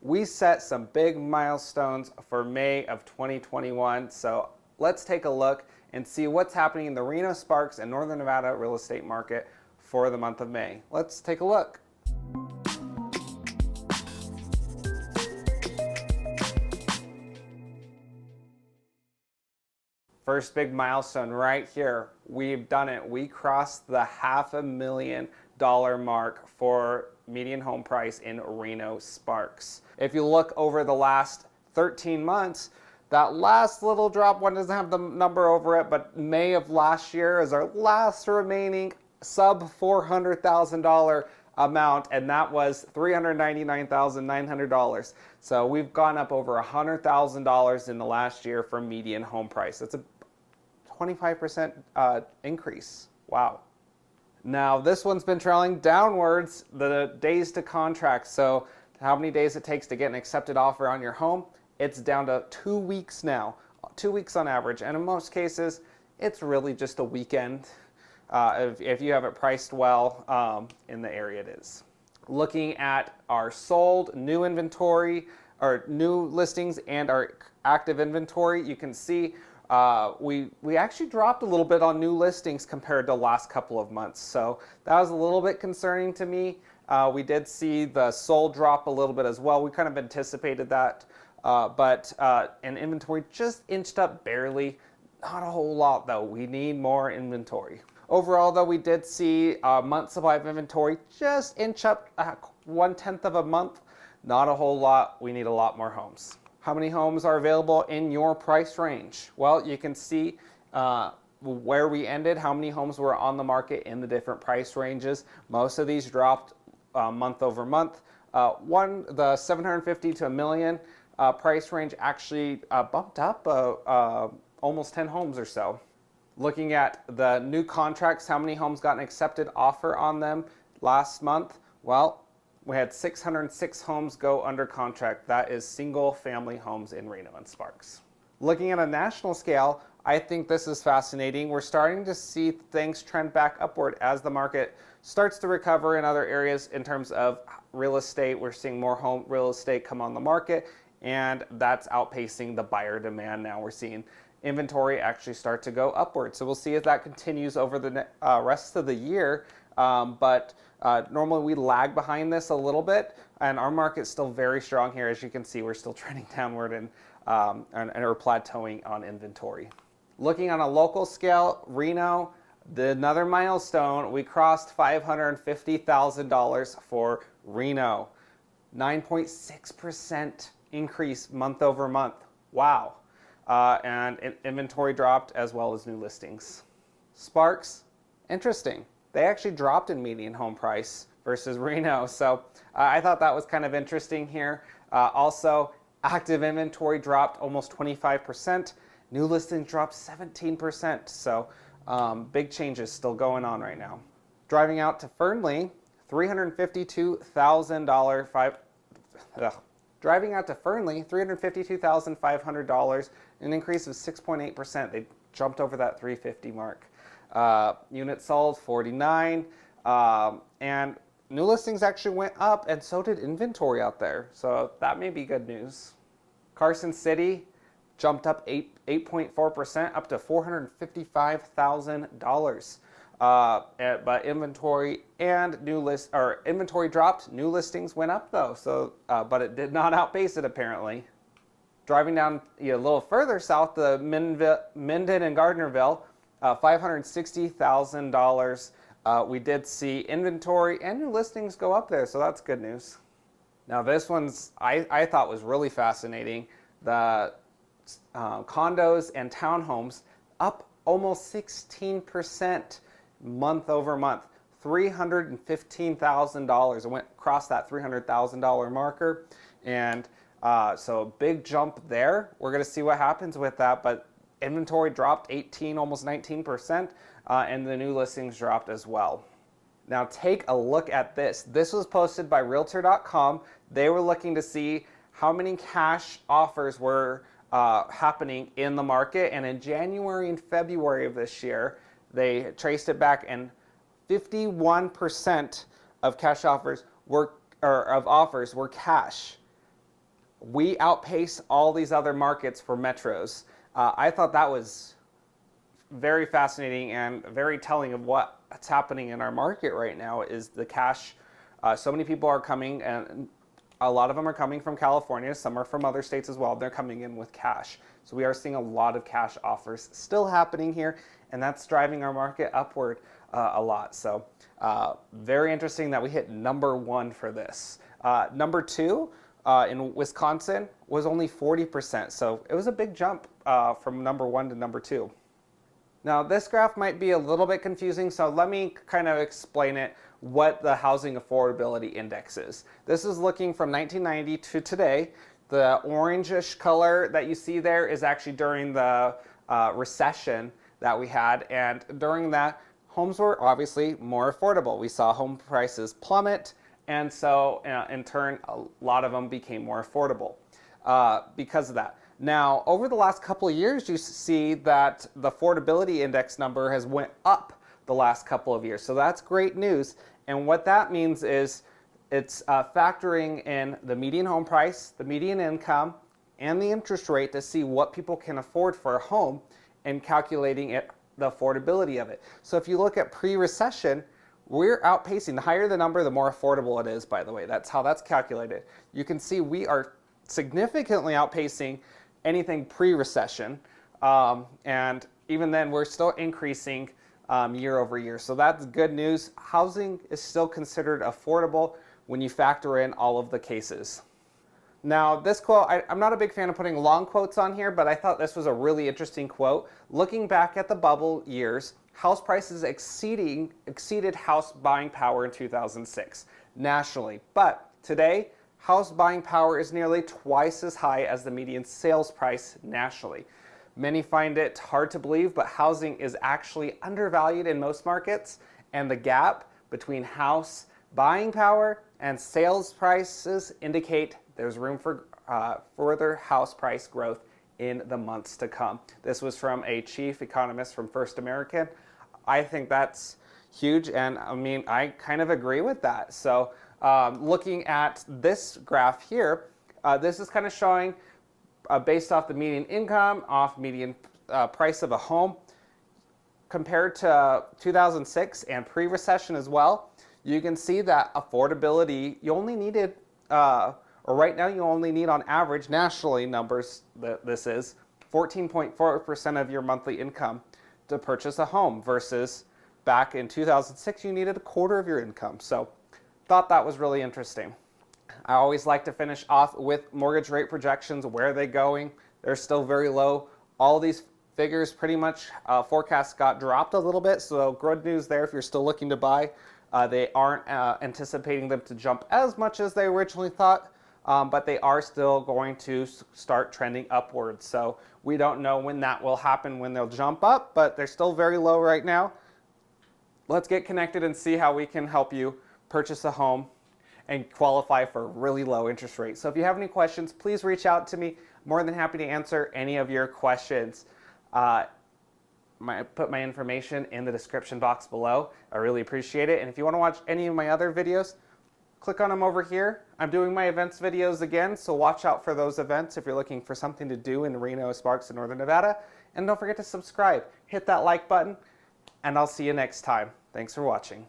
we set some big milestones for May of 2021. So let's take a look and see what's happening in the Reno Sparks and Northern Nevada real estate market for the month of May. Let's take a look. First big milestone right here. We've done it. We crossed the $500,000 mark for median home price in Reno Sparks. If you look over the last 13 months, that last little drop, one doesn't have the number over it, but May of last year is our last remaining sub $400,000 amount, and that was $399,900. So we've gone up over $100,000 in the last year for median home price. That's a 25% increase. Wow. Now this one's been trailing downwards, the days to contract. So how many days it takes to get an accepted offer on your home? It's down to 2 weeks now, 2 weeks on average. And in most cases, it's really just a weekend if you have it priced well in the area it is. Looking at our sold, new inventory, or new listings and our active inventory, you can see we actually dropped a little bit on new listings compared to the last couple of months. So that was a little bit concerning to me. We did see the sold drop a little bit as well. We kind of anticipated that, but inventory just inched up barely. Not a whole lot though. We need more inventory. Overall though, we did see a month supply of inventory just inch up 1/10 of a month. Not a whole lot. We need a lot more homes. How many homes are available in your price range? Well, you can see where we ended, how many homes were on the market in the different price ranges. Most of these dropped month over month. The 750 to $1 million price range actually bumped up almost 10 homes or so. Looking at the new contracts, how many homes got an accepted offer on them last month? Well, we had 606 homes go under contract. That is single family homes in Reno and Sparks. Looking at a national scale, I think this is fascinating. We're starting to see things trend back upward as the market starts to recover in other areas in terms of real estate. We're seeing more home real estate come on the market, and that's outpacing the buyer demand now. We're seeing inventory actually start to go upward. So we'll see if that continues over the rest of the year. Normally we lag behind this a little bit, and our market's still very strong here. As you can see, we're still trending downward and are plateauing on inventory. Looking on a local scale, Reno, another milestone, we crossed $550,000 for Reno. 9.6% increase month over month. Wow. And inventory dropped as well as new listings. Sparks, interesting. They actually dropped in median home price versus Reno. So I thought that was kind of interesting here. Also, active inventory dropped almost 25%. New listings dropped 17%. So big changes still going on right now. Driving out to Fernley, driving out to Fernley, $352,500, an increase of 6.8%. They jumped over that 350 mark. Units sold 49, and new listings actually went up, and so did inventory out there. So that may be good news. Carson City jumped up 8.4%, up to $455,000. But inventory and inventory dropped. New listings went up though. So, but it did not outpace it apparently. Driving down a little further south, the Minden and Gardnerville. $560,000. We did see inventory and new listings go up there, so that's good news. Now this one's I thought was really fascinating. The condos and townhomes up almost 16% month over month. $315,000. It went across that $300,000 marker, and so a big jump there. We're going to see what happens with that, but inventory dropped 18, almost 19%, and the new listings dropped as well. Now take a look at this. This was posted by Realtor.com. They were looking to see how many cash offers were happening in the market, and in January and February of this year, they traced it back, and 51% of cash offers were, or of offers were cash. we outpace all these other markets for metros. I thought that was very fascinating and very telling of what's happening in our market right now is the cash. So many people are coming, and a lot of them are coming from California. Some are from other states as well. They're coming in with cash. So we are seeing a lot of cash offers still happening here, and that's driving our market upward a lot. So very interesting that we hit number 1 for this. Number 2 in Wisconsin was only 40%. So it was a big jump from number 1 to number 2. Now this graph might be a little bit confusing, so let me kind of explain it, what the housing affordability index is. This is looking from 1990 to today. The orangish color that you see there is actually during the recession that we had, and during that, homes were obviously more affordable. We saw home prices plummet, and so in turn, a lot of them became more affordable because of that. Now, over the last couple of years, you see that the affordability index number has went up the last couple of years. So that's great news. And what that means is it's factoring in the median home price, the median income, and the interest rate to see what people can afford for a home and calculating it, the affordability of it. So if you look at pre-recession, we're outpacing. The higher the number, the more affordable it is, by the way. That's how that's calculated. You can see we are significantly outpacing anything pre-recession, and even then we're still increasing year over year. So that's good news. Housing is still considered affordable when you factor in all of the cases. Now this quote, I'm not a big fan of putting long quotes on here, but I thought this was a really interesting quote. Looking back at the bubble years, house prices exceeded house buying power in 2006 nationally. But today, house buying power is nearly twice as high as the median sales price nationally. Many find it hard to believe, but housing is actually undervalued in most markets, and the gap between house buying power and sales prices indicate there's room for further house price growth in the months to come. This was from a chief economist from First American. I think that's huge, and I mean, I kind of agree with that. So looking at this graph here, this is kind of showing based off the median income, off median price of a home, compared to 2006 and pre-recession as well. You can see that affordability, you only needed, or right now you only need on average, nationally numbers, this is 14.4% of your monthly income to purchase a home, versus back in 2006 you needed a quarter of your income. So thought that was really interesting. I always like to finish off with mortgage rate projections. Where are they going? They're still very low. All these figures pretty much forecasts got dropped a little bit, so good news there if you're still looking to buy. They aren't anticipating them to jump as much as they originally thought, but they are still going to start trending upwards. So we don't know when that will happen, when they'll jump up, but they're still very low right now. Let's get connected and see how we can help you purchase a home and qualify for really low interest rates. So if you have any questions, please reach out to me. More than happy to answer any of your questions. Put my information in the description box below. I really appreciate it. And if you want to watch any of my other videos, click on them over here. I'm doing my events videos again, so watch out for those events if you're looking for something to do in Reno Sparks in Northern Nevada. And don't forget to subscribe. Hit that like button, and I'll see you next time. Thanks for watching.